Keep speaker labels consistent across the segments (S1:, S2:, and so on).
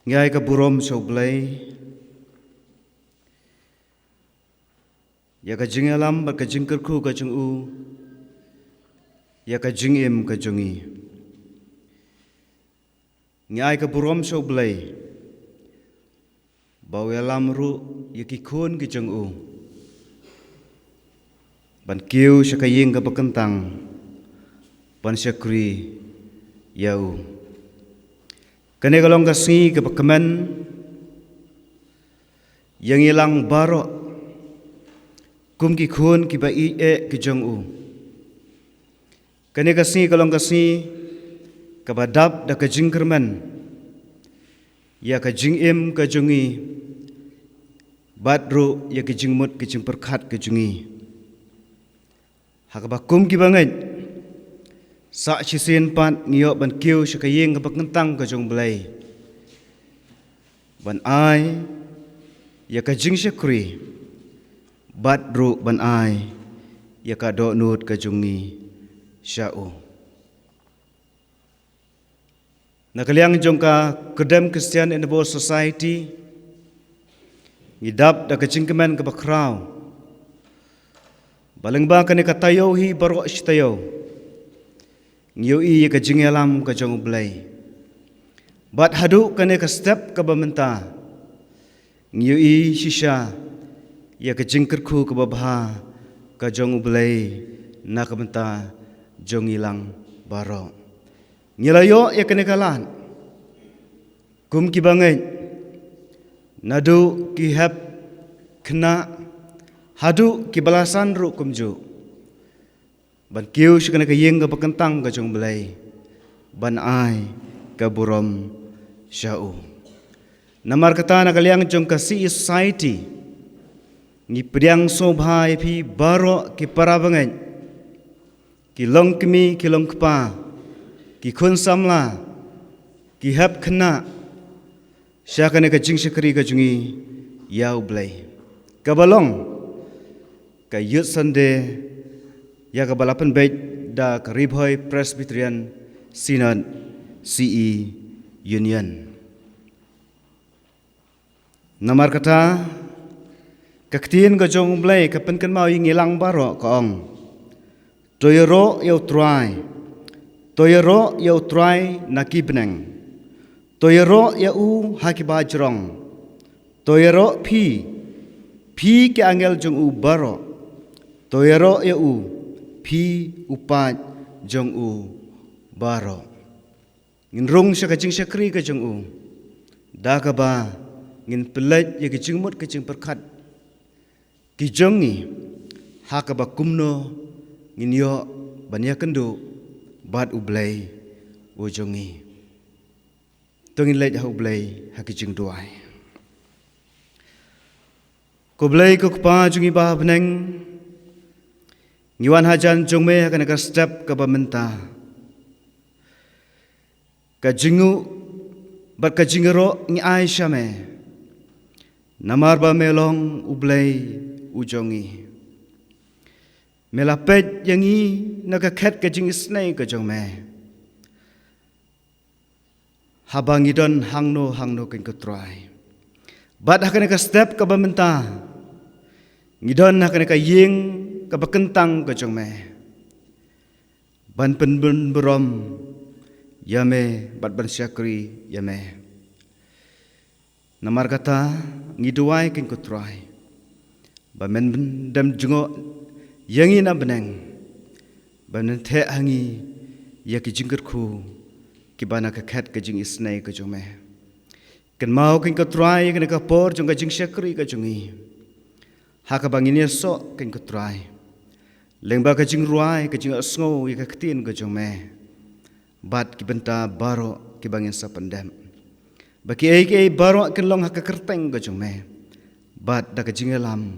S1: Ngai ka burom soblay ya ka jingalam ba ka jingkerku ka jungu ya ka jingim ka jungi ngai ka burom soblay bawelam ru ya ki kun ki jungu ban kiu syakaying ka bakentang ban syakri yau kane kalong kasi ka bakaman yang ilang baro kum ki khun ki ba i e ki jong u kane kasi kalong kasi ka badap da ka jingkerman ya ka jingim ka jungi badru ya ki jingmut ki jingperkhat ka jungi hakaba kum ki bangai sa chisin pat ngio ban kiu syakaying ka bakentang ka jong blai ban ai ya ka jing syakri badru ban ai ya ka do nut ka jungi syau nakaliang jong ka kedem Christian in the World Society ngidap da ka jingkeman ka bakraw balang ba ka ni katayo hi baro shtayo ngiu i ka jingalam ka jong blai bat hadu kane ka step ka bamenta ngiu i shisha ya ka jingkerku ka babha ka jong blai na ka benta jong ilang baro ngilayo ya kane kalan kum ki bangai nadu ki hab kena hadu ki balasan ru kumju ban kiu syakana ka yeng ka bakentang ka jong belai ban ai ka burom syau namar kata na kaliang jong ka si society ni priang sobhai phi baro ki parabangai ki long kmi ki long kpa ki khun samla ki hab khna syakana ka jing syakri ka jungi yau belai ka balong ka youth sunday ya ka balapan baik da ka Ribhoy Presbyterian Synod CE Union namar kata kaktiin ka jong blai ka penkan mau ngilang baro ka ong toyero yau try nakibneng toyero yau hakibajrong toyero pi ke angel jong u baro toyero yau pi upat jong u baro ngin rong sya ka jing syakri ka jong u da ka ba ngin pelat ya ka jingmut ka jing perkhat ki jongi ha ka ba kumno ngin yo ban ya kendu bat u blai u jongi tongin let ha u blai ha ki jing duai ko blai ko pa jongi ba beneng ngiwan hajan jongme kana ka step ka bamenta ka jingu bat ka jingero ngi aisha me namar ba melong ublay ujongi melapet yangi naka khet ka jing snai ka jongme habang idon hangno ken ko try bat hakana ka step ka bamenta ngidon hakana ka ying ka bakentang ka jongme ban penbun berom yame bat ban syakri yame namar kata ngiduai ken ko try ba men dam jungo yangi na beneng ban the hangi ya ki jingkerku ki bana ka khat ka jing isnai ka jongme ken mau ken ko try ken ka por jong ka jing syakri ka jongi ha ka bangini so ken ko try lengba ka jing ruai ka jing asngo ya ka ktin ka jongme bat ki benta baro ki bangin sa pandam baki ai baro ken long ha ka kerteng ka jongme bat da ka jingalam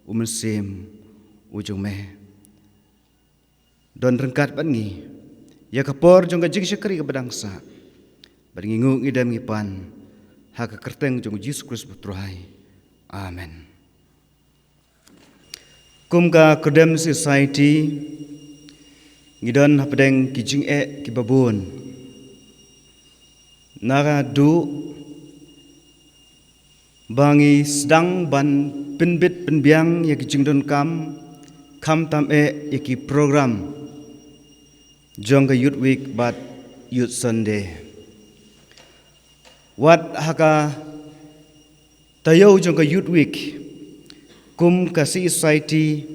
S1: umsim ujongme don rengkat bangi ya ka por jong ka jing syakri ka badangsa baringu ngidam ngipan ha ka kerteng jong Jesus Kristus putrai amen kum ka Kodem Society ngidon hapdeng kijing ki babun naga du bangi sedang ban penbit penbiang yaki jingdon kam tam yaki program jongga youth week bat youth Sunday. Wat haka tayo jongga youth week kum kasih society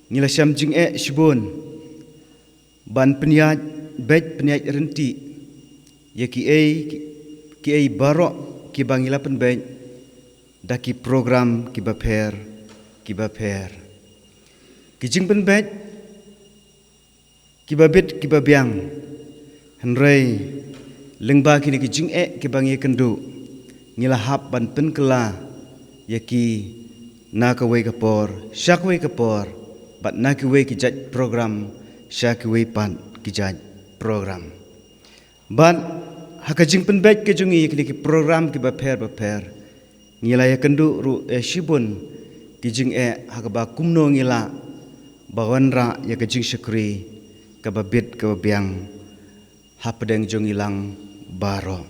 S1: ngilasyam jing shibun ban penyat bet penyat renti yaki ki barok ki bangila penbet daki program ki baper ki jing penbet ki babit ki babiang henrei lengba kini ki jing ki bangi kendu ngilahap ban penkela yaki nakawe kapor syakwe kapor bat nakiwe ki jaj program syakwe pan ki jaj program bat hakajing penbet ke jungi kini ki program ki baper ngila ya kendu ru shibun ki jing hakaba kumno ngila bawanra ya kajing syakri kababit kababiang hapdeng jongilang baro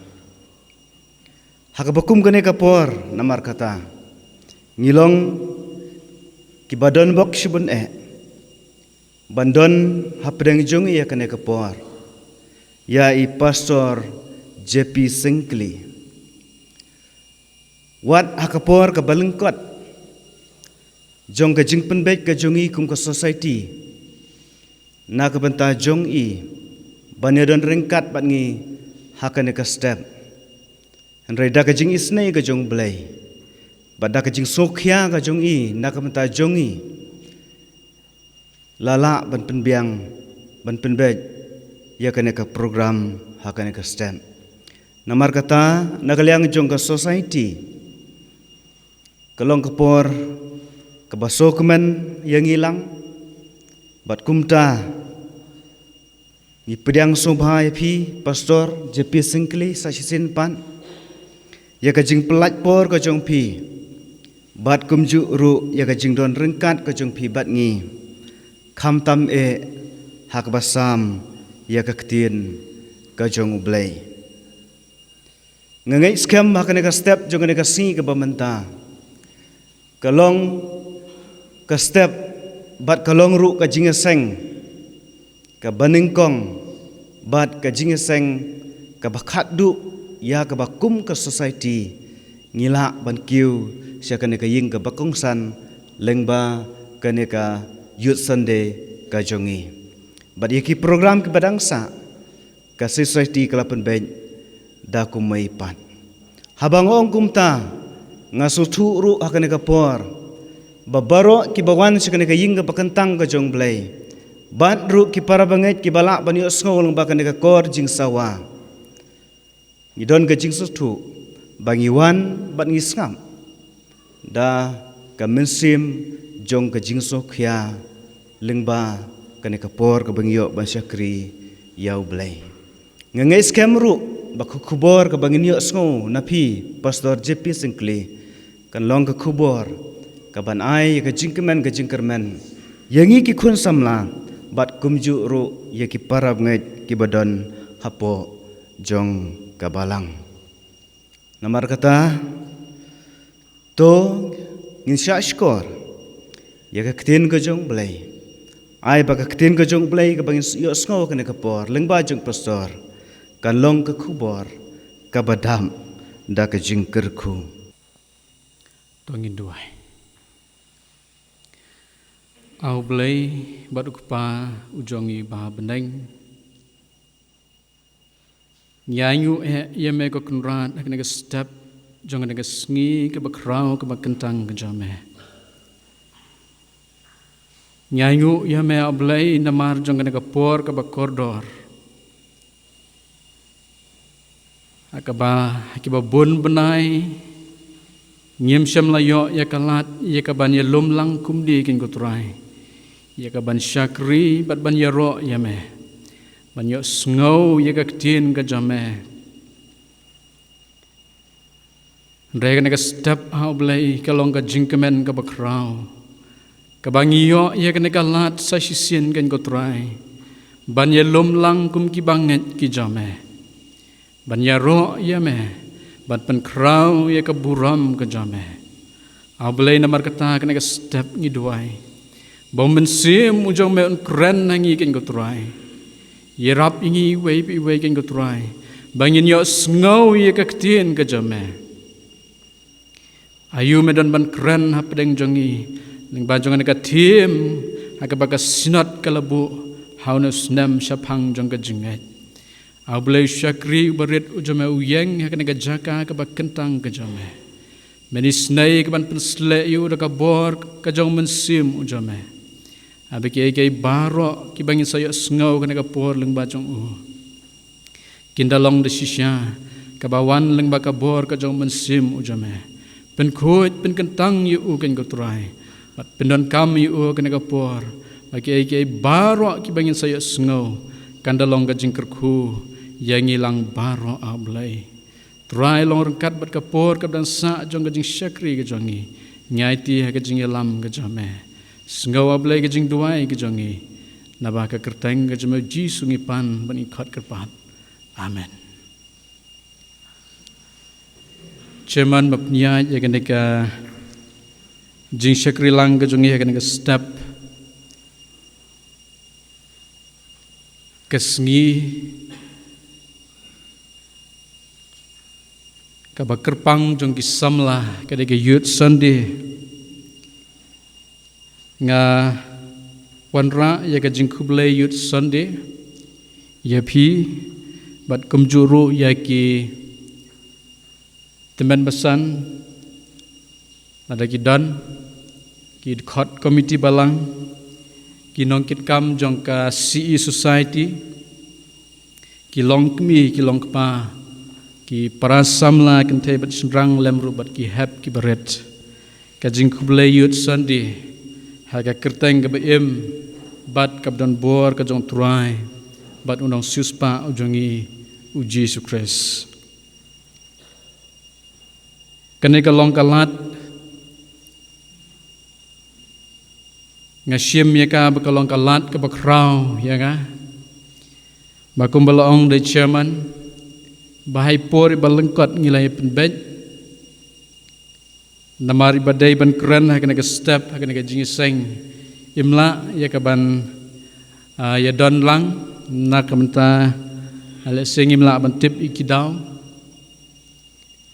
S1: hakabakum kene kapor namar kata ngilong kibadon bok shibun bandon hapdeng jongi ya kene kapor ya i pastor JP Singkli wat hakapor kabalengkot jong ka jing penbet ka jongi kum ka society na ka banta jong i banyadon ringkat bat ngi hakane ka step Henreda ka jing isnei ka jong blai bada ka jing sokhya ka jong i na ka banta jong i lala ban penbiang ban penbet ya kane ka program hakane ka step namar kata nagaliang jong ka society kalong kapor kabasokmen yang hilang bat kumta ni pediang sobhai pi pastor JP Singkli sasisin pan ya kajing pelat por ka jong pi bat kumju ru ya kajing don rengkat ka jong pi bat ngi kham tam hak basam ya ka ktin ka jong ublai ngangai scam hakane ka step jong ne ka si ka bamanta kalong ka step bat kalong ru ka jingeseng ka baningkong bat ka jingeseng ka bakhat du ya ka bakum ka society ngila ban kiu sia kane ka ying ka bakongsan lengba kane ka youth Sunday ka jongi bat yaki program ke badangsa ka society kalapan ben da kumai pat habang ong kumta ngasutu ru hakane ka por babaro ki bawan sikane ka ying ka bakantang ka jong blai bat ru ki para banget ki balak bani osngol bakane ka kor jing sawa ngidon ka jing sutu bangiwan bat ngisngam da ka mensim jong ka jing sokhya lengba kane ka por ka bangyo ban syakri yau blai ngangai scam ru bakubor ka bangin yo sngo napi pastor JP Singkli kan long ka kubor ka ban ai ka jingkermen yangi ki khun samla bat kumju ru ye ki parab ngai ki badon hapo jong ka balang namar kata to ngin sya skor ye ka ktin ka jong blai ai ba ka ktin ka jong blai ka bangin yo sngo ka ne ka por lengba jong pastor kan long ka kubor ka badam da ka jingkerku
S2: tongin duai au blai baduk pa ujongi ba beneng nyanyu yeme ko kunrat akne step jong ne sngi ke bakrau ke bakentang ke jame nyanyu yeme ablai namar jong ne por ke bakordor akiba bun benai nyem syam layo ya kalat ya kaban ya lom lang kumdi kin kutrai ya kaban syakri bat ban ya ro ya me ban yo sngo ya ka ktin ka jame rega ne ka step how blai ka long ka jingkemen ka bakrau ka bangiyo ya ka ne ka lat sa sisien kin kutrai ban ya lom lang kum ki banget ki jame ban ya ro ya me bat pen krau ya ka buram ka jame ablay namar kata kena ka step ngiduai bom mensim ujong me kren nangi ken gotrai yerap ingi wei ken gotrai bangin yo ngau ya ka ktien ka jame ayu medan ban kren hapdeng jongi ning bajongan ka tim aka baka sinat kalabu haunus nam syapang jong ka jingat ablay syakri barit ujame uyeng hakana ka jaka ka bakentang ka jame menis nai ke ban pensle yu da ka bor ka jong mensim ujame abi ke baro ki bangin saya sngau kana ka por leng ba jong u kindalong de shisha ka bawan leng ba ka bor ka jong mensim ujame pen khot pen kentang yu u ken ko trai bat pendon kam yu u kana ka por abi ke baro ki bangin saya sngau kandalong ka jingker khu yang ilang baro ablai try long rengkat bat kapor kap dan sa jong gajing syakri ke jongi nyaiti ha gajing lam ke jame sngau ablai gajing duai ke jongi naba ka kerteng ke jame ji sungi pan ban ikhat kerpat amen ceman bapnya ya ka jing syakri lang ke jongi ha ka step kesngi kaba kerpang jong ki samla kada ke youth sunday nga wanra ya ka jing kuble youth sunday ya pi bat kumjuru ya ki teman besan ada ki dan ki khot committee balang ki nongkit kam jong ka CE society ki long kmi ki long pa ki para samla kente bat senrang lemru bat ki hap ki beret ka jing kuble youth sunday ha ka kerteng ka bem bat ka don bor ka jong trai bat unang suspa ujongi uji sukres kane ka long kalat ngasyem ya ka ba long kalat ka ba kraw ya ka ba kumbalaong de chairman bahai por balengkot ngilai penbet namari badai ban keren hakana ka step hakana ka jingiseng imla ya ka ban ya don lang nak menta ale sing imla ban tip ikidau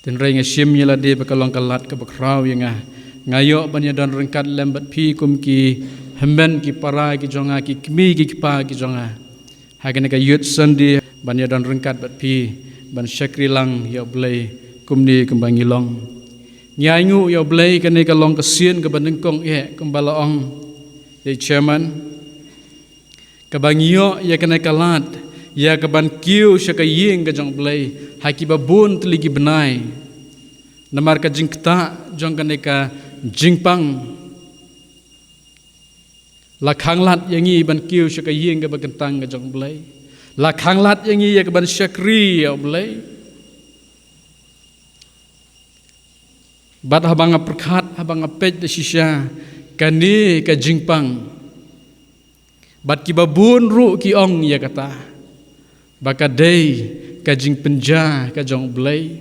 S2: ten reng asyim yala de bakalong kalat ka bakraw yang ngayo ban ya don rengkat lembat pi kum ki hemben ki para ki jonga ki kmi ki pa ki jonga hakana ka youth sunday ban ya don rengkat bat pi ban syakri lang ya blai kumni kembangi long nyanyu ya blai kane ka long kesien ke bandengkong kembalaong ya chairman ka bangio ya kane kalat ya ka ban kiu syaka ying ka jong blai haki babun teligi benai namar ka jingkta jong kane ka jingpang lakhang lat yangi ban kiu syaka ying ka bagentang ka jong blai lakhang lat yang ia keban syakri ya boleh bat habang perkat habang pej de shisha kani ka jingpang bat ki babun ru ki ong ya kata baka dei ka jing penja ka jong boleh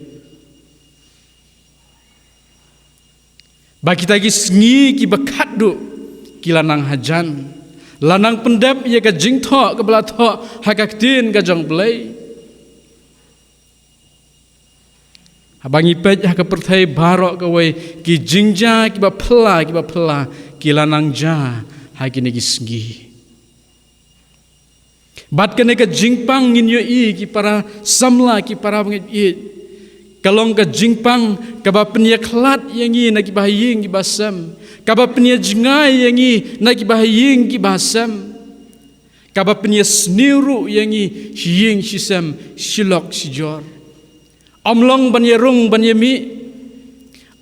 S2: baki tagi sngi ki bakat du ki lanang hajan lanang pendep ia ka jing tho ka bala tho hakaktin ka jong blai abangi pej ha ka perthai barok ka we ki jingja ki ba phla ki lanang ja ha ki ne ki sngi bat kene ka jingpang ngin yo i ki para samla ki para bangit i kalong ka jingpang ka ba penya khlat yang i na ki ba ying ki basam kaba penia jengai yangi naki bahaying ki basam kaba penia sniru yangi hiying sisam silok sijor amlong banya rung banya mi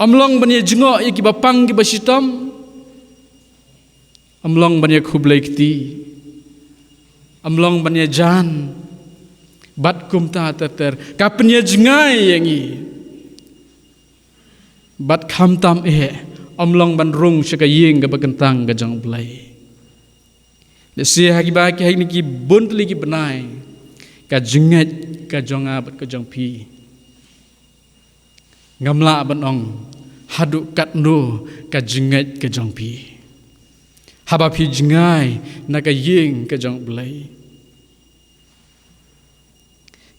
S2: amlong banya jengok yaki bapang ki basitam amlong banya khublai kti amlong banya jan bat kumta tater ka penia jengai yangi bat khamtam amlong ban rung syaka ying ka bagentang ka jong blai lesi hagi ba ki hagi ki buntli ki benai ka jenget ka jong abat ka jong pi ngamla banong hadu kat no ka jingat ka jong pi haba pi jingai na ka ying ka jong blai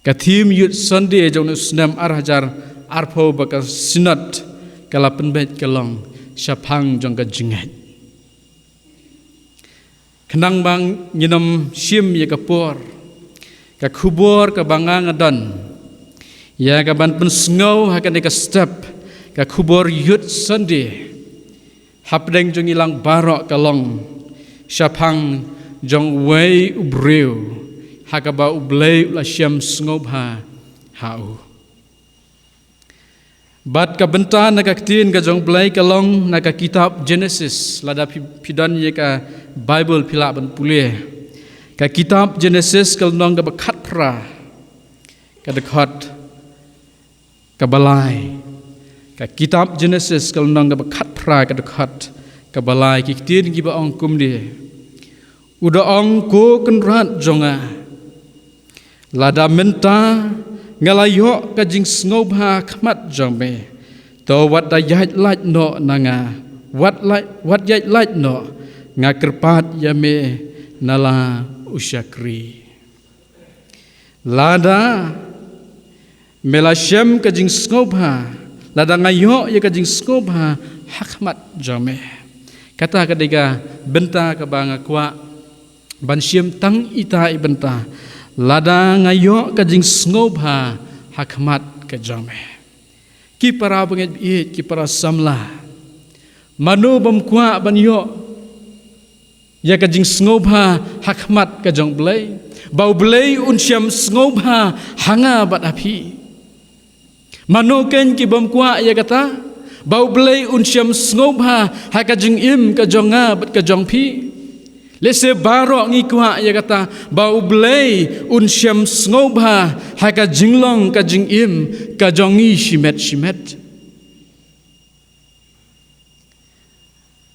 S2: ka thim yut Sunday jong snam arhajar arpho baka sinat kala penbet kalong syapang jong ka jingat kenang bang nyinom sim ya ka por ka khubor ka bangang adan ya ka ban pensngau ha ka ne ka step ka khubor yut Sunday hapdeng jong ilang barok kalong syapang jong wei ubreu hakaba ublei la syam sngop ha hau bat ka benta na ka tin ka jong blai kalong na ka kitab Genesis lada pidan ye ka Bible pila ban pule ka kitab Genesis kalong ka bakat pra ka dekat ka balai ka kitab Genesis kalong ka bakat pra ka dekat ka balai ki tin ki ba ong kum di uda ong ko kenrat jonga lada menta ngalayo ka jing sngop ha khmat jome to wat da yat lait no nanga wat yat lait no nga kerpat yame nala usyakri lada melashem ka jing sngop ha lada ngayo ya ka jing sngop ha khmat jome kata kadega benta ka banga kwa ban syem tang ita i benta lada ngayo ka jing sngop ha hakmat ka jame ki para banget biit ki para samla manu bam kwa ban yo ya ka jing sngop ha hakmat ka jong blai bau blai un syam sngop ha hanga bat api manu ken ki bam kwa ya kata bau blai un syam sngop ha ka jing im ka jonga bat ka jong pi lese barok ngi kwa ya kata bau blai un syam sngop ha ka jinglong ka jing im ka jongi shimet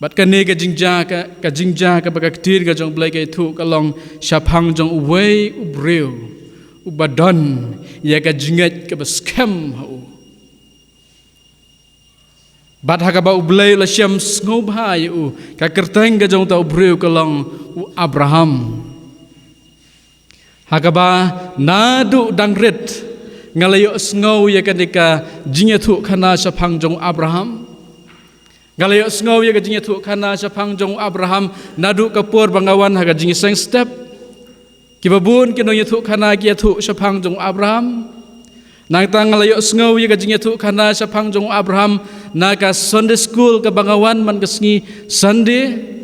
S2: bat ka ne ka jingja ka baka ktir ka jong blai ka thu ka long syapang jong uwei ubreu ubadon ya ka jinget ka baskem ha bat ha ka bau blai la syam sngop ha yu ka kerteng ka jong ta ubreu ka long Abraham hakaba nadu dangret ngalayo sngow ya kanika jinya thu khana syapang jong Abraham ngalayo sngow ya jinya thu khana syapang jong Abraham nadu kapur bangawan haga jinya seng step kibabun kino ya thu khana kia thu syapang jong Abraham nang tang ngalayo sngow ya jinya thu khana syapang jong Abraham naka Sunday school ka bangawan man kasngi Sunday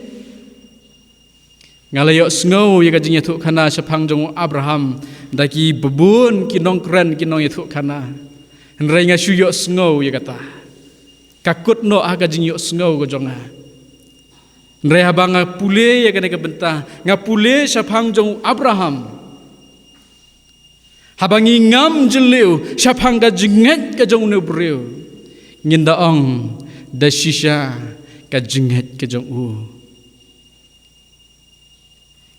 S2: ngalayo sngow ya kajinya thu khana syapang jong Abraham daki bebun kinong kren kinong ya thu khana nrai nga shuyo sngow ya kata kakut no aga jinyo sngow go jonga nrai habanga pule ya kana ka benta nga pule syapang jong Abraham habangi ngam jeliu syapang ka jinget ka jong ne breu nginda ong da shisha ka jinget ka jong u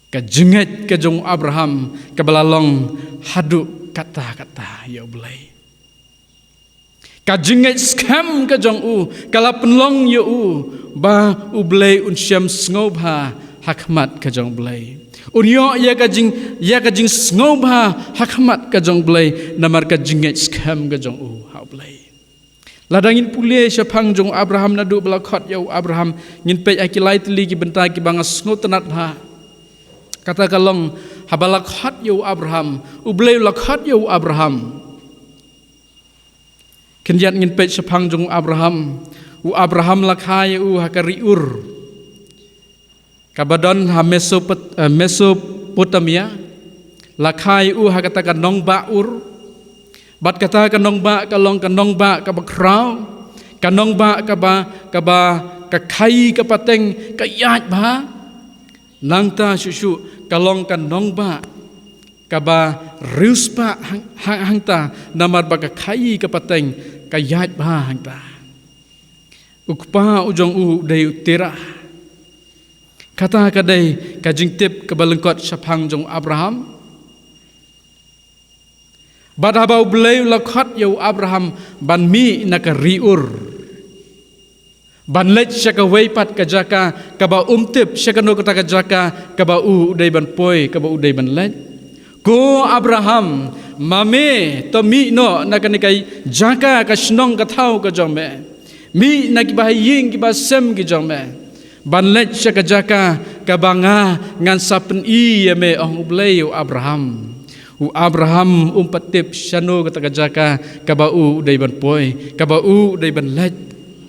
S2: ka jinget ka jong Abraham ka balalong hadu kata-kata ya ulai ka jinget skam ka jong u kala penlong ya u ba ublai un syam sngop ha hakmat ka jong blai unyo ya ka jing sngop ha hakmat ka jong blai namar ka jinget skam ka jong u ha blai ladangin pule syapang jong Abraham nadu balakot ya Abraham ngin pe akilai tli ki benta ki banga sngot tanat ha kata kalong habalak hat yu Abraham ublay lakhat yu Abraham kenjat ngin pet syapang jong Abraham u Abraham lakhai u hakari ur kabadon ha Mesopotamia lakhai u hakata kanong ba ur bat kata kanong ba kalong kanong ba kabakrau kanong ba kaba kakai kapateng kayat ba nangta susu kalong kanong ba kaba ruspa hangta namar baga kai kapateng kayat ba hangta ukpa ujong u dei utera kata kadai kajing tip kabalengkot syapang jong Abraham Bad habau belai lakhat yau Abraham ban mi naka riur. Ban lech syaka weipat ka jaka kaba umtip syaka no kata ka jaka kaba udai ban poi kaba udai ban lech. Ko Abraham mame to mi no naka nikai jaka ka snong ka thau ka jome. Mi naki bahaying ki basem ki jome. Ban lech syaka jaka kabanga ngan sapen I me ong ublay Abraham. U Abraham umpatip syano kata kajaka kabau dai ban poi kabau dai ban lech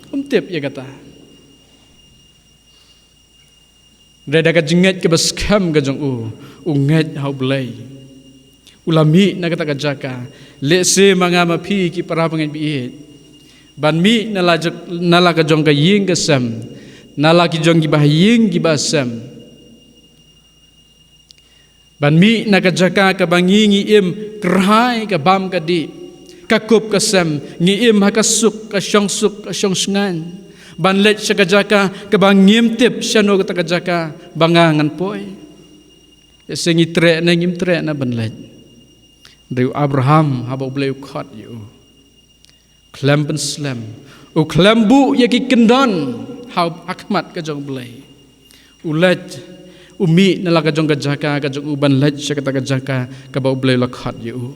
S2: umtip ya kata. Reda ka jinget ke baskam ka jong unget hau blay. Ulami na kata kajaka lese mangama pi ki para pangen biit. Ban mi nala ka jong ka ying ka sam nala ki jong ki bahaying ki basam. Ban mi nakajaka ka bangi ngiim kerhai ka bam ka di kakup ka sem ngiim hakasuk ka syong sngan ban let sa kajaka ka bangim tip syano ka kajaka bangangan poi sengi tre na ngim tre na ban let riu Abraham haba bleu khat yu klem ben slam u klembu yaki kendon hau akmat ka jong blai ulet umi nalaka jong kajaka ka jong uban lech sa kata kajaka ka ba ublay lakhat yu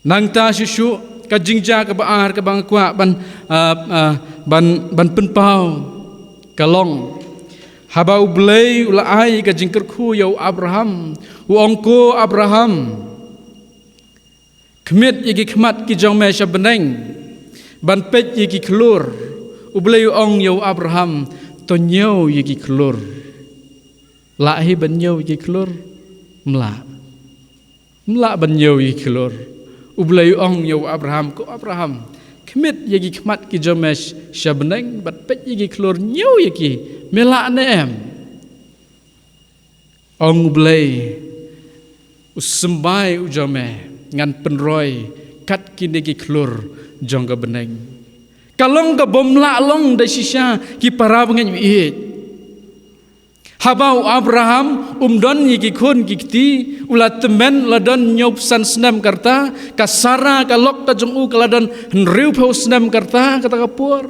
S2: nang ta susu ka jingja ka baar ka bang kwa ban penpau kalong haba ublay ulaay ka jingker khu yau Abraham u ongko Abraham kemit yiki kemat ki jong me sa beneng ban pet yiki klur ublay ong yau Abraham tonyo yiki klur lahi banyo yiki klur mla banyo yiki klur ublay ong yau Abraham ko Abraham kemit yiki kemat ki jomesh syabeneng bat pet yiki klur nyo yiki mela ne em ong ublay usembai ujome ngan penroy kat kini yiki klur jong ka beneng kalong ka bomla long da sisya ki para pengen wiit habau Abraham umdon yiki kun kikti ulat temen ladon nyop san senam karta kasara kalok ka jong kaladon henriu pau senam karta kata kapur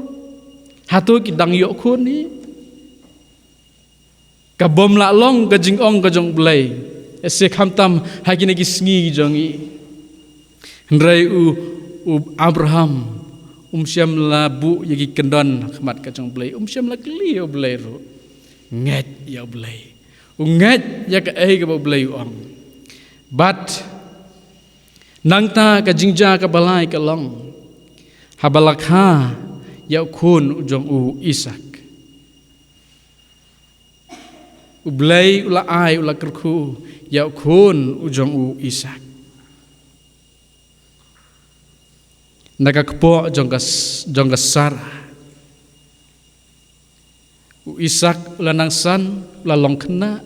S2: hatu kidang yok kun ni kabom la long ka jing ong ka jong blai ese khamtam hagine ki sngi jongi henrai u Abraham syam labu yiki kendon khmat ka jong blai syam la kli o blai ro nget ya blay nget ya ka ai ka blay ong but nangta ka jingja ka balai ka long habalakha ya kun ujong Isak ublay ula ai ula kerku ya kun ujong Isak nakakpo jong ka Sarah Isak lanang san lalong kena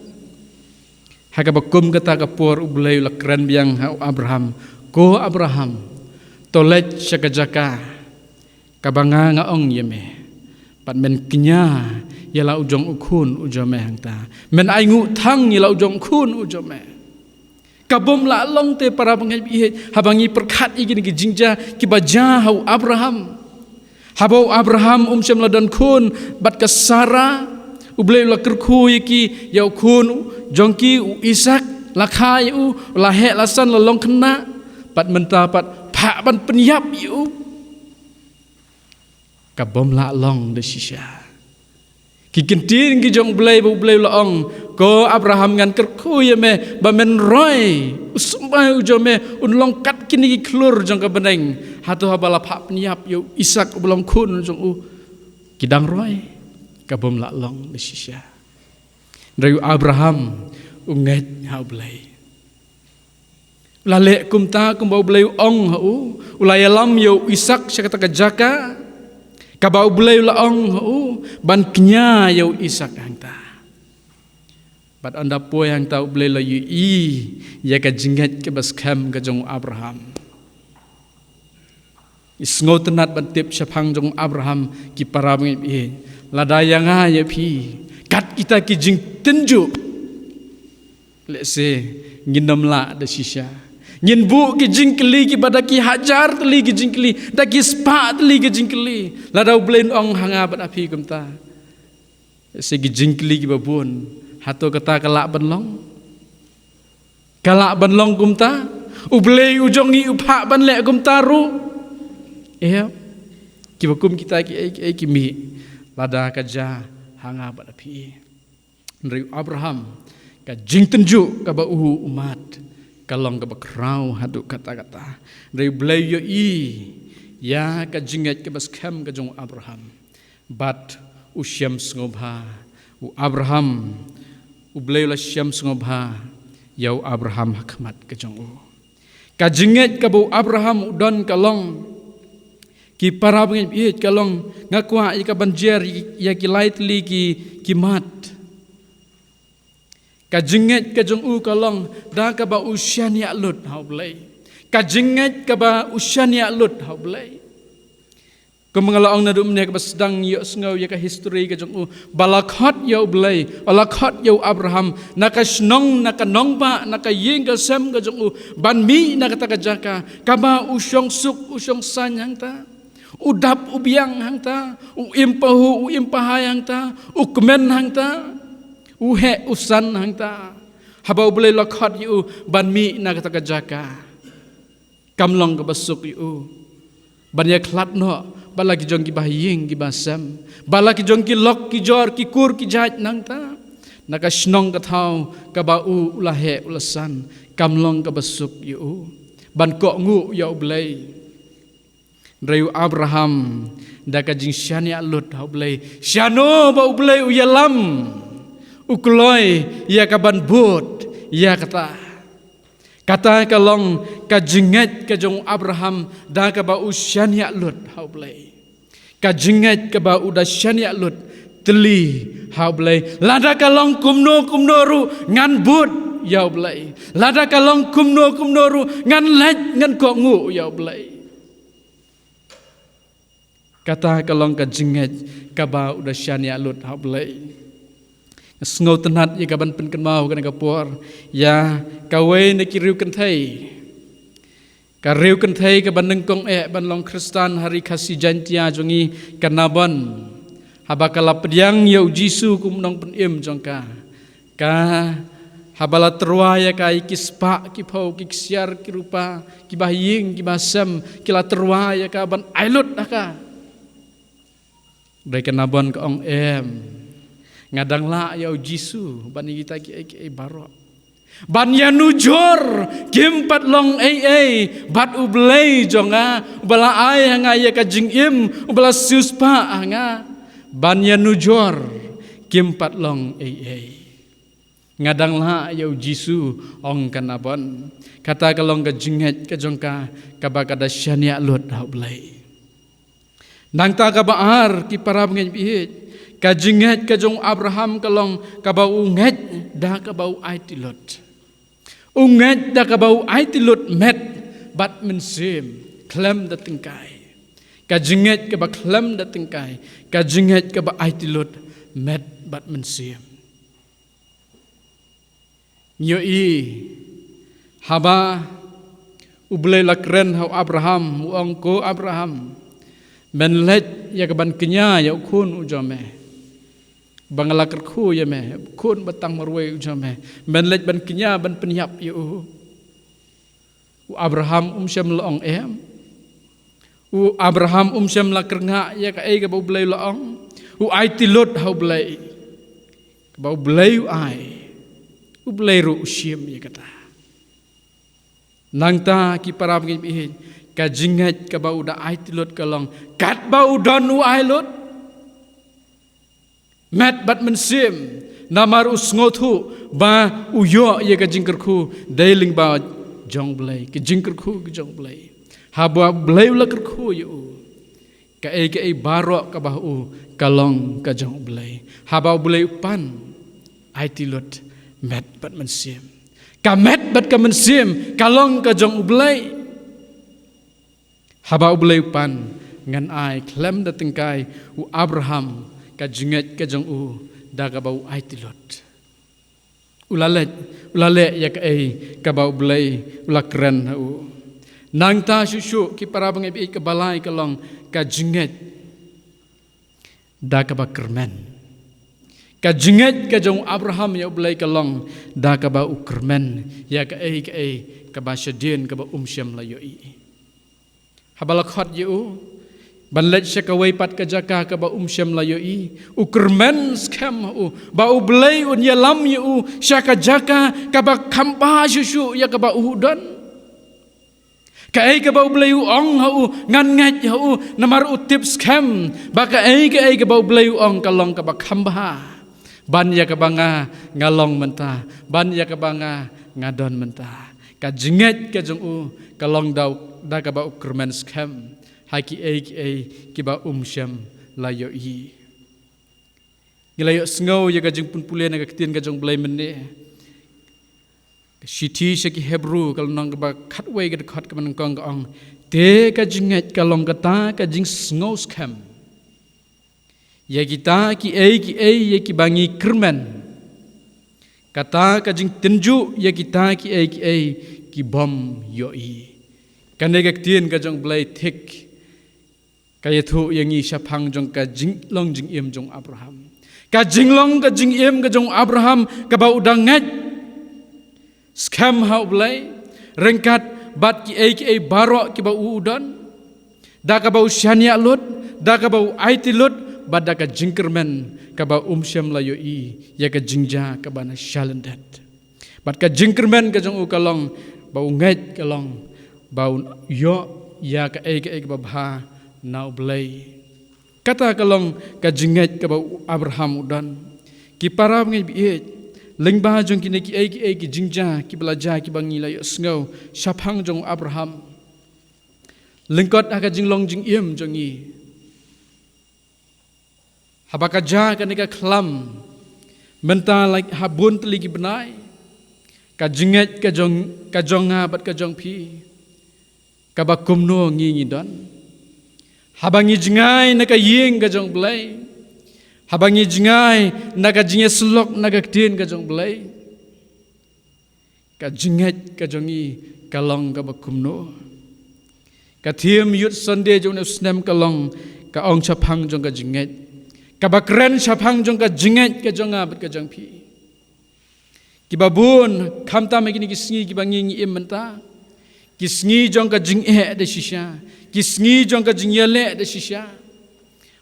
S2: hakabakum kata kapur ublay la keren biang Abraham ko Abraham tolet syakajaka kabanga nga ong yeme pat men kenya yala ujong ukun ujome hangta men aingu thang yala ujong kun ujome kabom la long te para bangai habangi perkhat igin ki jingja ki baja hau Abraham habau Abraham syam ladan kun bat ka Sarah ublay la kerku yiki yau kun jongki Isak lakhai lahe lasan lalong kena pat mentapat pak ban penyap yu kabom la long de sisya kikintin ki jong blay la ong ko Abraham ngan kerku yeme ba men roy usmai ujome unlong kat kini klur jong ka beneng hatu habala pak penyap yu Isak belum kun jong kidang roy kabom la long de sisya rayu Abraham unget ha blay lale kumta kumbau blay ong hu ulaya lam yu Isak syakata kajaka kabau blay la ong hu ban kenya yu Isak hangta bat anda po yang tau blay la yu ya ka jinget ke baskam ka jong Abraham isngo tenat bantip syapang jong Abraham ki param ngi ladayanga ya pi kat kita ki jing tenju lese nginam la da sisya Nyin bu ki jingkeli ki badaki hajar teli ki jingkeli, daki spa teli ki jingkeli. Ladau blen ong hanga bat api kumta. Segi jingkeli ki babun, hato kata kalak banlong. Kalak banlong kumta, ublei ujongi upha ban lek kumta ru. Ki bakum kita ki mi lada kaja hanga bat api. Nri Abraham ka jingtenju ka ba umat. Kalong ka bakrau haduk kata-kata. Dari belayu ya ka jingat ka baskem ka jong Abraham. Bat usyam sngobha. U Abraham belayu la syam sngobha. Yau Abraham hakmat ka jong u. Ka jingat ka bu Abraham udon kalong. Ki para bengit kalong ngakwa ika banjer ya ki lightly ki mat. Kajinget kajong u kalong da ka ba usyan ya lut hau blai. Kajinget ka ba usyan ya lut hau blai. Kemangalaong na dum ne ka sedang yo sngaw ya ka history kajong u balakhat yo blai, balakhat yo Abraham nakasnong nakanong ba nakayeng ka sem kajong u banmi nakatagajaka ka ba usyong suk usyong san hang ta. Udap ubiang hang ta, uimpahu uimpahai hang ta, ukmen hang ta. Uhe usan hang ta habau boleh lakhat yu banmi na kata jaka kamlong ka basuk yu banya klat no balaki jong ki bahiyeng ki basam balaki jong ki lok ki jor ki kur ki jaj nang ta naka snong ka thau ka ba u ulahe ulasan kamlong ka basuk yu ban ko ngu ya blai Rayu Abraham da ka jing syania lut hau blai syano ba blai u yalam ukloi ya kaban but ya kata kalong kajinget kajong Abraham da ka ba usyan ya lut hau blai kajinget ka ba uda syan ya lut teli hau blai lada kalong kumno ru ngan but ya blai lada kalong kumno ru ngan lej ngan ko ngu ya blai kata kalong kajinget ka ba uda syan ya lut hau blai Sngau tenat ya kaban pen kenmau kan kapor ya kawe ne kiriu kenthai kariu kenthai ka ban nengkong ban long Kristan hari kasih jantia jongi kanabon habakala pediang yau Jisu kum nong pen im jongka ka habala terwa ya kai kispa ki phau ki siar ki rupa ki bahying ki basam kila terwa ya ka ban ailut aka dai kanabon ka ong ngadang la ya Jisu ban kita ki barok ban ya nujur kimpat long bat ublei jonga ubala ai hanga ya ka jingim ubala suspa hanga ban ya nujur kimpat long ngadang la ya Jisu ong kanabon kata kalong ka jinget ka jongka ka bakada syania lut ublei nang ta ka baar ki para bengit bihit kajinget kajong Abraham kalong kabau unget da kabau aitilot unget da kabau aitilot met bat mensim klem da tingkai kajinget kaba klem da tingkai kajinget kaba aitilot met bat mensim nyoi haba ublei lakren hau Abraham uangko Abraham benlet ya kaban kenya ya ukun ujame bangala kerku ya me kun batang marwe ujame benlet ban kenya ban penyap yu Abraham syam laong Abraham syam la kernga ya ka ai ka bau blai laong ai tilot hau blai bau blai ai blai ru usyam ya kata nangta ki para ngi ka jingat ka bau da ai tilot kalong kat bau don ai lot Mat bat mensim namar usngotu ba uyo ye ka jingkerku dailing ba jong blai ke jingkerku ke jong blai haba blai la kerku yu ka ai barok ka ba u kalong ka jong blai haba blai pan ai tilot mat bat mensim ka mat bat ka mensim kalong ka jong blai haba blai pan ngan ai klem da tingkai u Abraham kajinget kajong u daga bau aitilot ulale ya ka ai ka bau blai ulakren hu nang ta shushu ki para bangai bi ka balai ka long ka jinget da ka ba kermen ka jinget ka jong Abraham ya blai ka long da ka ba ukermen ya ka ai ka ba shadin ka ba Shem la yo i habalakhat yu banlet syakawai pat ka jaka ka ba Shem la yo i ukermen skam ba blai un ya lam yu syaka jaka ka ba khampa shushu ya ka ba udan Kai ka bau bleu ong hau ngan ngat hau namar utip scam baka ka bau bleu ong kalong ka bakhamba ban ya ka banga ngalong menta ban ya ka banga ngadon menta ka jinget ka jong kalong dau da ka bau kermen scam haki ki ba Shem la yo i gilayo sngo ya ka jing pun pule na ka tin ka jong blai menne Shiti shaki Hebrew kalau nang ba khatway ga khat ka man kong ong te ka jinget ka long kata ka jing sngo scam ya kita ki ai ki bangi kermen kata ka jing tenju ya kita ki ai ki bom yo i kan ga tien ka jong blai thik ka yathu yang i shapang jong ka jing long jing im jong Abraham ka jing long ka jing im ka jong Abraham ka ba udang ngat Scam hau blai rengkat bat ki ai barok ki ba udan da ka bau syania lut da ka bau aiti lut bad da ka jingkermen ka ba Shem la yo i ya ka jingja ka bana shalendat bat ka jingkermen ka jong u kalong bau ngai kalong bau yo ya ka ai ba bha nau blai kata kalong ka jinget ka bau Abraham udan ki para ngai bi Lengba jong kini ki jingja ki belajar ki bangi la sngo syapang jong Abraham lengkot aka jinglong jing im jong i habaka ja kan ka klam menta like habun teligi benai ka jinget ka jong bat ka jong pi ka bakum no ngi don habangi jingai na ka ying ka jong blai Habangi jingai naga jinge slok naga tin ka jong blai ka jinget ka jongi kalong ka bakumno ka thiam yut Sunday jong snem kalong ka ong chapang jong ka jinget ka bakren chapang jong ka jinget ka jonga bat ka jong pi ki babun khamta me kini kisngi ki bangi ngi imenta kisngi jong ka jinge de shisha kisngi jong ka jingyale de shisha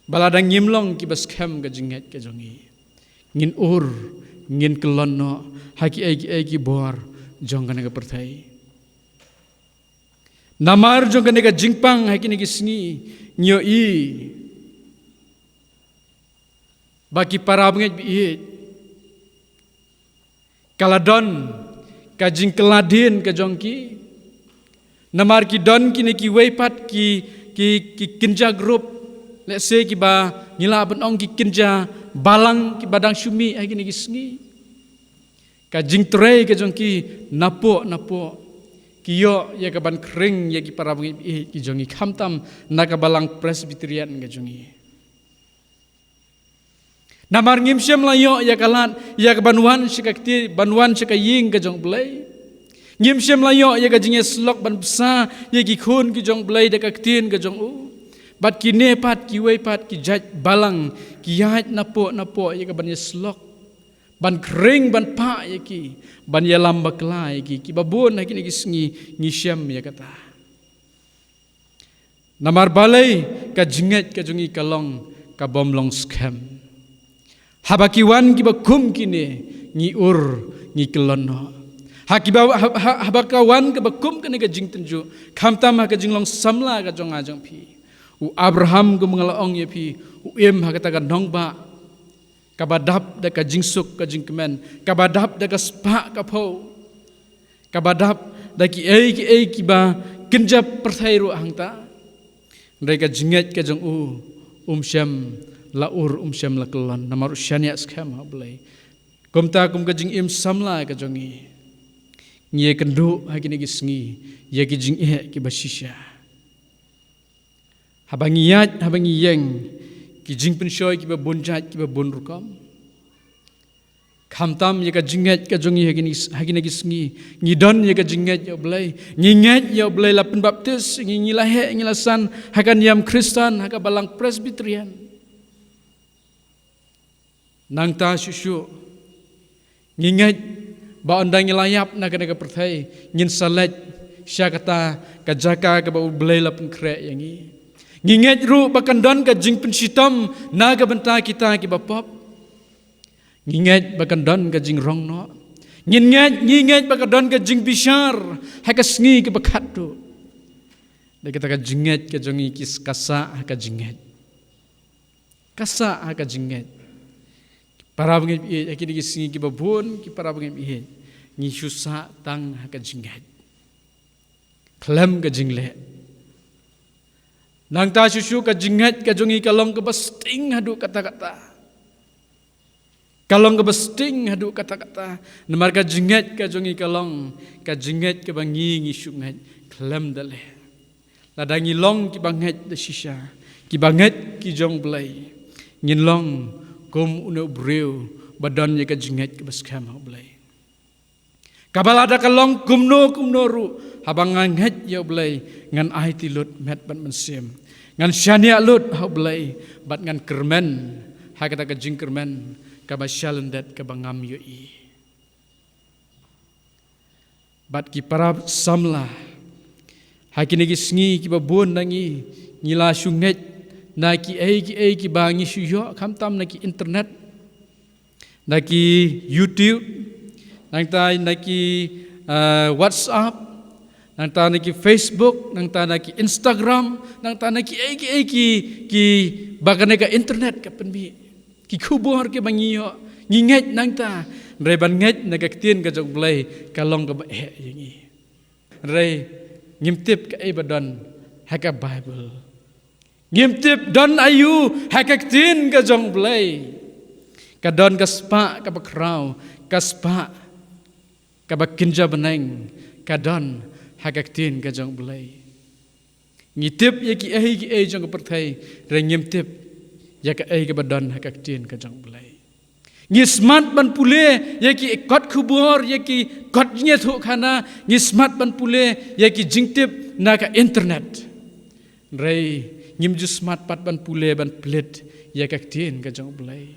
S2: Baladang ngimlong ki bas kem ka jinget ka jongi ngin ngin kelonno haki ki bor jong ka perthai namar jong ka jingpang haki ni kisngi nyo i baki parab nget bi kaladon ka jingkeladin ka jongki namar ki don ki ni ki weipat ki kinja group let's say ki ba ngila ban ong ki kinja balang ki badang syumi ai ki sngi ka jing trei ka jong ki napo ki yo ya ka ban kring ya ki para ki jongi khamtam na ka balang presbyterian ka jongi namar Shem la yo ya kalan ya ka banwan sikakti banwan sikaying ka jong blai Shem la yo ya ka jinge slok ban bsa ya ki khun ki jong blai da ka tin ka jong u Bat ki nepat ki weipat ki jaj balang ki yat napo ya ka ban slok ban kring ban pa ya ki ban ya lamba kla ya ki babon ha ki ngi Shem ya kata namar balai ka jinget ka jungi kalong ka bomlong scam habakiwan ki bakum kini ngi ngi kelono habakawan ka bakum kini ka jing tenju khamtam ha ka jinglong samla ka jong ajong pi Abraham ko mga laong ya pi uim hakata ka nongba kabadap da ka jingsuk ka jingkemen kabadap da ka spa ka po kabadap da ki ki ba kinjap perthairu hangta mereka jinget ka jong Shem la Shem la kelon namar syania skam ha blai komta kum ka jing im samla ka jongi ngie kendu ha kini gisngi ya ki jing ki basisha Habangi yeng ki jing penshoy ki ba bonjat ki ba bon rukam Khamtam ya ka jinget ka jongi hagini gisngi ngidon ya ka jinget ya blai nginget ya blai lapen baptis ngilahe ngilasan hakan yam Kristen haka balang Presbyterian nang ta syusyu nginget ba ondang ngilayap na ka perthai ngin salet sya kata ka jaka ka ba blai lapen krek yangi nginget ru bakandon ka jing pensitam na ka benta kita ki bapop nginget bakandon ka jing rong no nginget bakandon ka jing bishar hakasngi ka bakatu da kita ka jinget ka jongi kis kasa ka jinget kasa ka jinget para bangin i akini kisngi ki babun ki para bangin i ngi susa tang ka jinget klem ka jingle nang ta susu ka jinget ka jongi kalong ka basting hadu kata-kata kalong ka basting hadu kata-kata namar ka jinget ka jongi kalong ka jinget ka bangi ngi sunget klem dale ladangi long ki banget da shisha ki banget ki jong blai ngin long kum uno breu badan ye ka jinget ka baskam blai kabalada kalong kumno ru habang nganget ya blai ngan ai ti lut met ban mensim ngan syania lut ha blai bat ngan kermen ha kata ka jing kermen kaba syalendet kaba ngam yoi bat ki parab samla hakini ki sngi ki babon nangi ngila sunget na ki ki bangi suyo khamtam na ki internet na ki YouTube nang ta na ki WhatsApp nang ta na ki Facebook nang ta na ki Instagram nang ta na ki ki bagane ka internet ka penbi ki kubur ke bangiyo nginget nang ta reban nget nagaktin ka jog blai kalong ka ba yangi re ngimtip ka ibadan haka Bible ngimtip don ayu hakaktin ka jong blai ka don ka spa ka bakraw ka spa ka bakinja beneng ka don hakaktin ka jong blai ngitip yaki jong ka perthai re ngimtip ya ka ai ka badan hakaktin ka jang blai ngismat ban pule ya ki kot khubor ya ki kot nya thu khana ngismat ban pule ya ki jingtip na ka internet rei ngim ju smart pat ban pule ban plet ya ka tin ka jang blai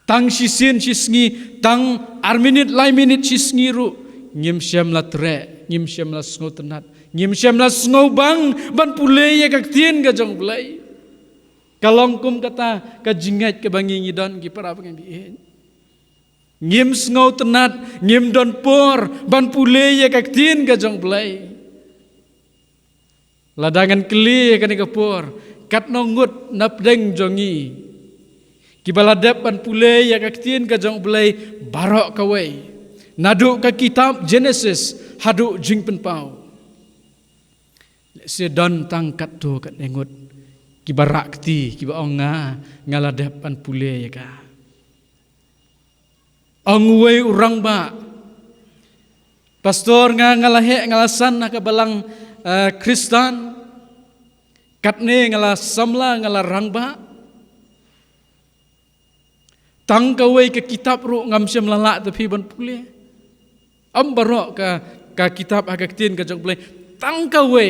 S2: tang sisin sisngi tang arminit lai minit sisngi ru ngim syam la tre ngim syam la sngo tenat ngim syam la sngo bang ban pule ya ka tin ka jang blai kalong kum kata ka jinget ke bangi ngidon ki para pengen bi ngim sngo tenat ngim don por ban pule ya ka tin ka jong blai ladangan keli ka ni ka por kat nongut napdeng jongi ki baladap ban pule ya ka tin ka jong blai barok ka wei nadu ka kitab Genesis hadu jing pen pau se don tangkat tu kat nengut kiba rakti kiba onga ngaladap pan pule ya ka ongwe urang ba pastor ngalahe ngalasan ka balang Kristen katne ngala samla ngala rangba tangkawe ke kitab ru ngam syam lalak tapi ban pule ambarok ka kitab agaktin ka jong pule tangkawe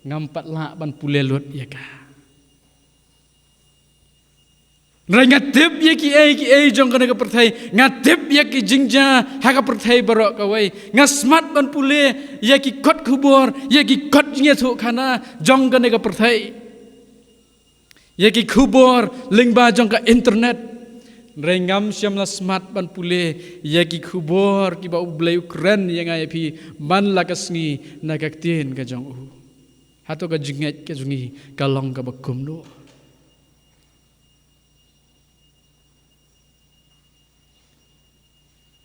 S2: ngampat lak ban pule lut ya ka ngatip ya ki jong kana ka perthai ngatip ya ki jingja ha ka perthai barok ka wei ngasmat ban pule ya ki kot khubor ya ki kot nya thu khana jong kana ka perthai ya ki khubor lingba jong ka internet rengam syam la smart ban pule ya ki khubor ki ba ublai Ukraine yang ai pi man la kasngi nagaktin ka jong u hato ka jinget ka jungi kalong ka bakum no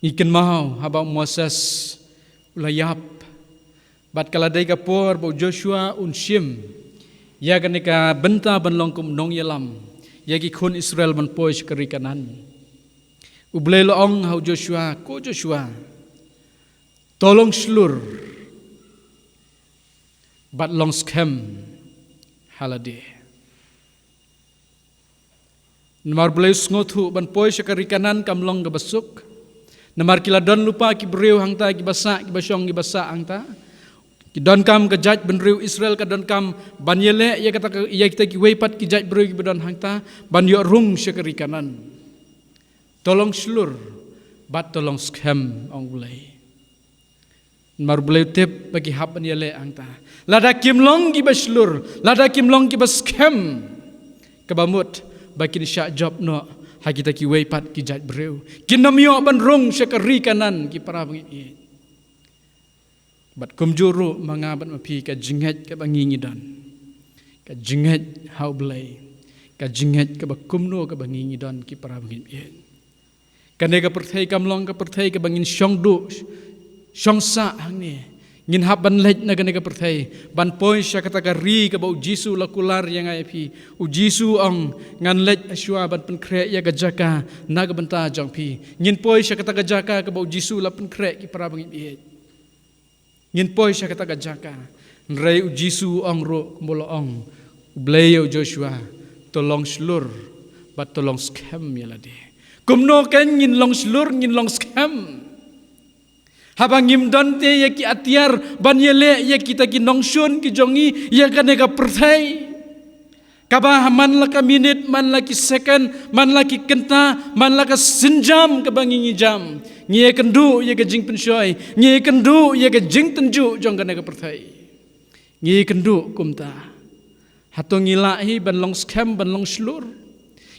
S2: ikan mau habang Moses ulayap bat kaladai ka por bo Joshua unshim ya kanika benta ban longkum nong yalam ya ki khun Israel ban pois kari kanan ublei loong hau Joshua ko Joshua tolong slur bat long scam halade Namar beliau sengotu ban poi syakari kanan kamlong ke basuk. Namar kila don lupa ki beriu hangta ki basa ki basyong ki basa hangta. Ki don kam ke jaj ban riu Israel ka don kam ban yele ya kata ya kita ki weipat ki jaj beriu ki don hangta ban yo rung syakari kanan. Tolong selur bat tolong scam ong bulai. Mar bulai tip bagi hap ban yele hangta. Lada kimlong ki baslur, lada kimlong ki bascam. Kebamut bagi ni syak job no hak kita ki weipat ki jaj beriu. Kinamyo ban rung syakari kanan ki para bengi. Bat kumjuru mangabat mapi ka jinget ka bangingi dan. Ka jinget hau belai. Ka jinget ka bakumno ka bangingi dan ki para bengi. Kane ka perthai kamlong ka perthai ka bangin syong du syong sa hang ni. Ngin hab ban lej na kane ka perthai ban poi sya kata ka ri ka bau Jisu lakular yang ai pi. U Jisu ang ngan lej aswa ban pen krek ya ka jaka na ka banta jang pi. Ngin poi sya kata ka jaka ka bau Jisu la pen krek ki para bengi. Ngin poi sya kata ka jaka. Nrei u Jisu ang ro mbolo ang. Bleo Joshua tolong selur bat tolong scam ya lade. Kumno kan ngin long selur ngin long scam. Habang ngim donte ya ki atiar ban yele ya kita ki nongshun ki jongi ya kane ka perthai. Kaba man la ka minute man la ki second man la ki kenta man la ka sinjam ka bangingi jam. Ngie kendu ya ka jing pensoi ngie kendu ya ka jing tenju jong kane ka perthai. Ngie kendu kumta. Hato ngilahi ban long scam ban long selur.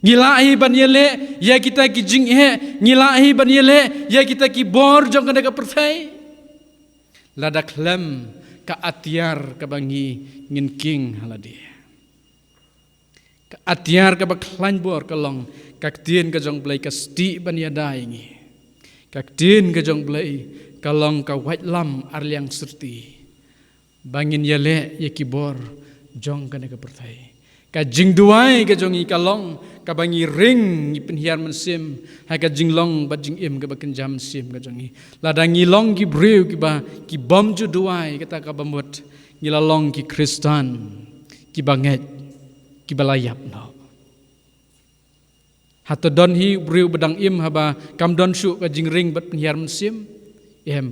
S2: Ngilahi ban yele ya kita ki jing he ngilahi ban yele ya kita ki bor jong kana ka perthai lada klem ka atiar ka bangi ngin king haladi ka atiar ka baklan bor ka long ka tien ka jong blai ka sti ban yadai ngi ka tien ka jong blai ka long ka white lam arliang serti bangin yele ya ki bor jong kana ka perthai ka jing duai ka jong i ka long ka bangi ring i penhiar mensim hai ka jinglong ba jing im ka baken jam sim ka jongi ladang ngilong ki breu ki ba ki bom ju duai kata ka bamut ngilalong ki Kristan ki banget ki balayap no hato don hi breu bedang im haba kam don syu ka jing ring bat penhiar mensim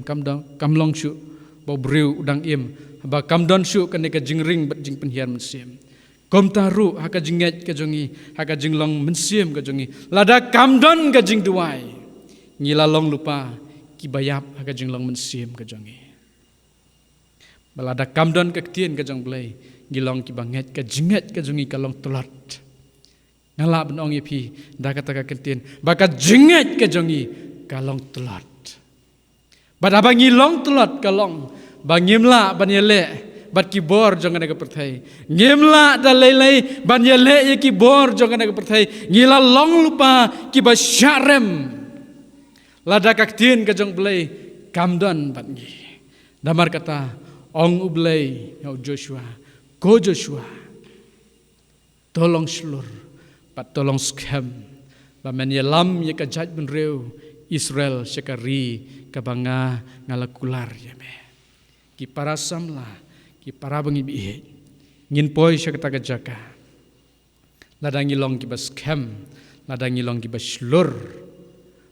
S2: kam long syu ba breu udang im haba kam don syu ka ne ka jing ring bat jing penhiar mensim kom taru haka jinget ka jongi haka jinglong mensim ka jongi lada kamdon ka jing duai ngilalong lupa ki bayap haka jinglong mensim ka jongi balada kamdon ka tien ka jong blai ngilong ki banget ka jinget ka jongi kalong tulat ngala benong yepi da kata ka tien baka jinget ka jongi kalong tulat bada bangilong tulat kalong bangimla banyele bat ki bor jangan ka perthai ngimla da lelai ban yele ki bor jangan ka perthai ngila long lupa ki ba syarem lada ka tien ka jong blai kamdon bat ngi damar kata ong ublai ya Joshua ko Joshua tolong selur bat tolong scam ba men yelam ye ka jaj ben reu Israel syakari ka banga ngalakular ya me ki parasam la ki para bengi bi ngin poi sya kata jaka ladang ngilong ki bas scam ladang ngilong ki bas slur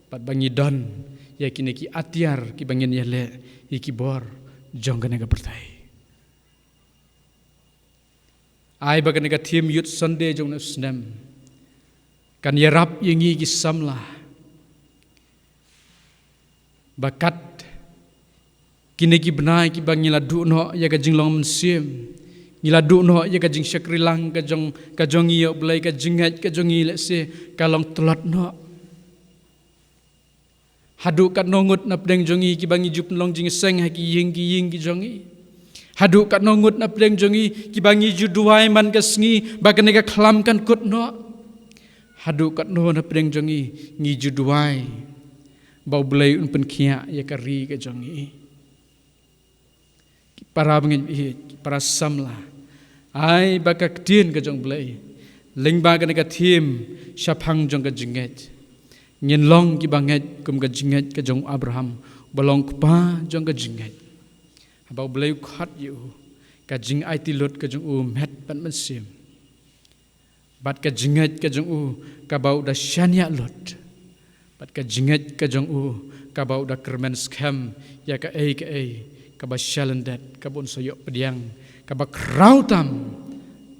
S2: pat bangi don ya kini ki atiar ki bangin yele iki bor jong kana ka pertai ai bagan ka thim yut sunday jong na snam kan yarap yengi ki samla bakat kini ki benai ki bang ngila du no ya ka jinglong mensim ngila du no ya ka jing syakrilang ka jong iyo belai ka jingat ka jong ile se kalong telot no hadu kat nongut na pedeng jongi ki bangi jup long jing seng ha ki ying ki jongi hadu kat nongut na pedeng jongi ki bangi ju duai man ka sngi bakan ka klam kan kut no hadu kat no na pedeng jongi ngi ju duai bau belai un pen kia ya ka ri ka jongi para bangin para samla ai bakak tien ka jong blai lengba ka ka thim syapang jong ka jinget ngin long ki banget kum ka jinget ka jong Abraham bolong pa jong ka jinget habau blai khat yu ka jing ai ti lut ka jong met pan man sim Bat ka jingat ka jong ka bau da shania lot. Bat ka jingat ka jong ka bau da kermen scam ya ka ka ba shalandet ka bon soyok pediang ka ba krautam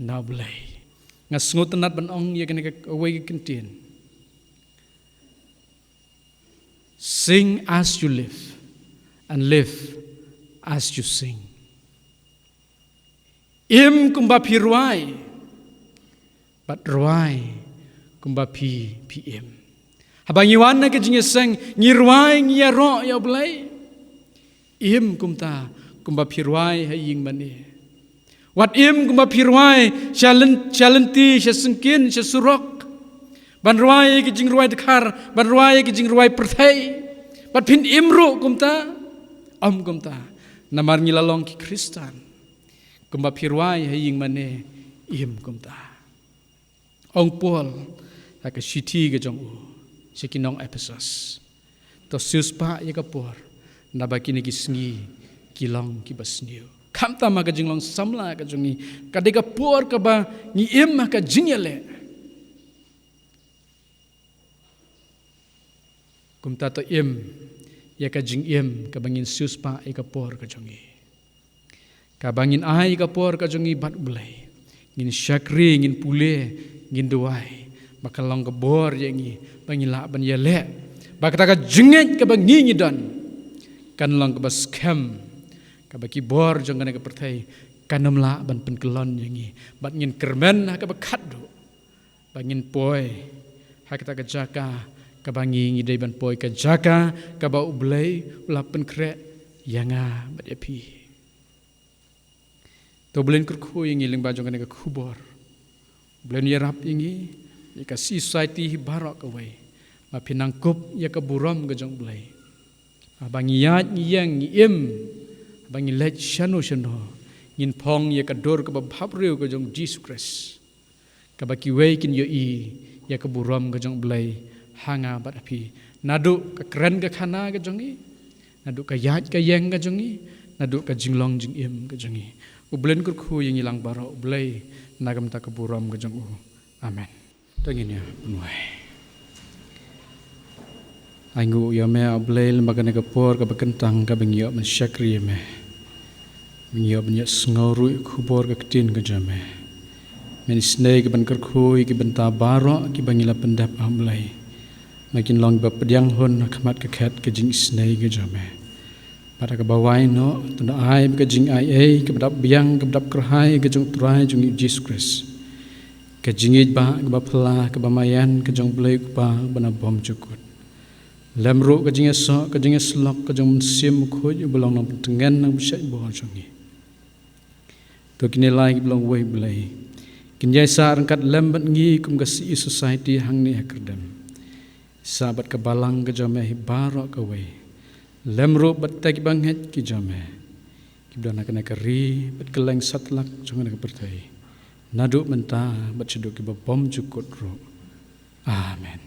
S2: na blay. Nga sngotanat ban ong ya ka away kentin. Sing as you live and live as you sing. Im kumba pirwai, but ruai kumba PM. Habang iwan na kajing sang ngirwai ngiyaro ya blay. Im kumta kumba pirwai haying mani. Wat im kumba pirwai shalenti sesengkin sesurok. Ban ruai kajing ruai dekar, ban ruai kajing ruai perthai. Bat pin imru kumta, kumta. Namar ngilalong ki Kristan. Kumba pirwai haying mane im kumta. Ong Paul ka shiti ke jong sikinong Ephesus. To suspa ya kapor na bakini kisngi kilong ki basniu. Kamta ma ka jinglong samla ka jongi kadega por ka ba ngi im ka jingyale. Kumta to im ya ka jing im ka bangin suspa ya kapor ka jongi. Ka bangin ai ka por ka jongi bat bulai. Ngin syakri ngin pule ngin duai makalong ka bor yangi bangila ban yale bakata ka jinget ka bangi ngidan kan long ka baskem ka baki bor jong ka pertai kanamla ban penkelon yangi bat ngin kermen ka bakaddo bangin poi hakata ka jaka ka bangi ngidai ban poi ka jaka ka ba ublai ulapen kre yanga bat api to blen kurku yangi ling ba jong ka kubor blen yarap yangi ika society barok away ma pinangkup ya ka buram ka jong blai abangi yat yang im abangi let shano ngin pong ya ka dor ka bab reu ka jong Jesus Christ ka baki wei kin yo ya ka buram ka jong blai hanga bat api nadu ka keren ka khana ka jongi nadu ka yat ka yang ka jongi nadu ka jinglong jing im ka jongi ublen kur khu yang ilang baro blai nagam ta ka buram ka jong amen tangin ya penuai aingu ya me blai lembaga ka por ka bekentang ka bengyo men syakri me bengyo benya sngoru khubor ka ketin ka jame men snei ka ban kerkhui ki benta baro ki bangila pendap amlai makin long ba pediang hon khamat ka khat ka jing snei ka jame para ka bawai no tunda ai ka jing ai ka badap biang ka badap kerhai ka jong trai jong Jesus Christ ka jingit ba ka bapla ka bamayan ka jong blai ba bana bom cukut lamro ka jinga so ka jinga slok ka jong sim khoj belong nang tengen nang besai bo jongi to kini lai belong wei blai kinjai sa rangkat lambat ngi kum ka si society hang ni hakerdam sabat ka balang ka jame baro ka wei lamro batak banghet ki jame kibdana kana kari bat keleng satlak jonga ka pertai naduk mentah bat ceduk ki bom cukut ro amen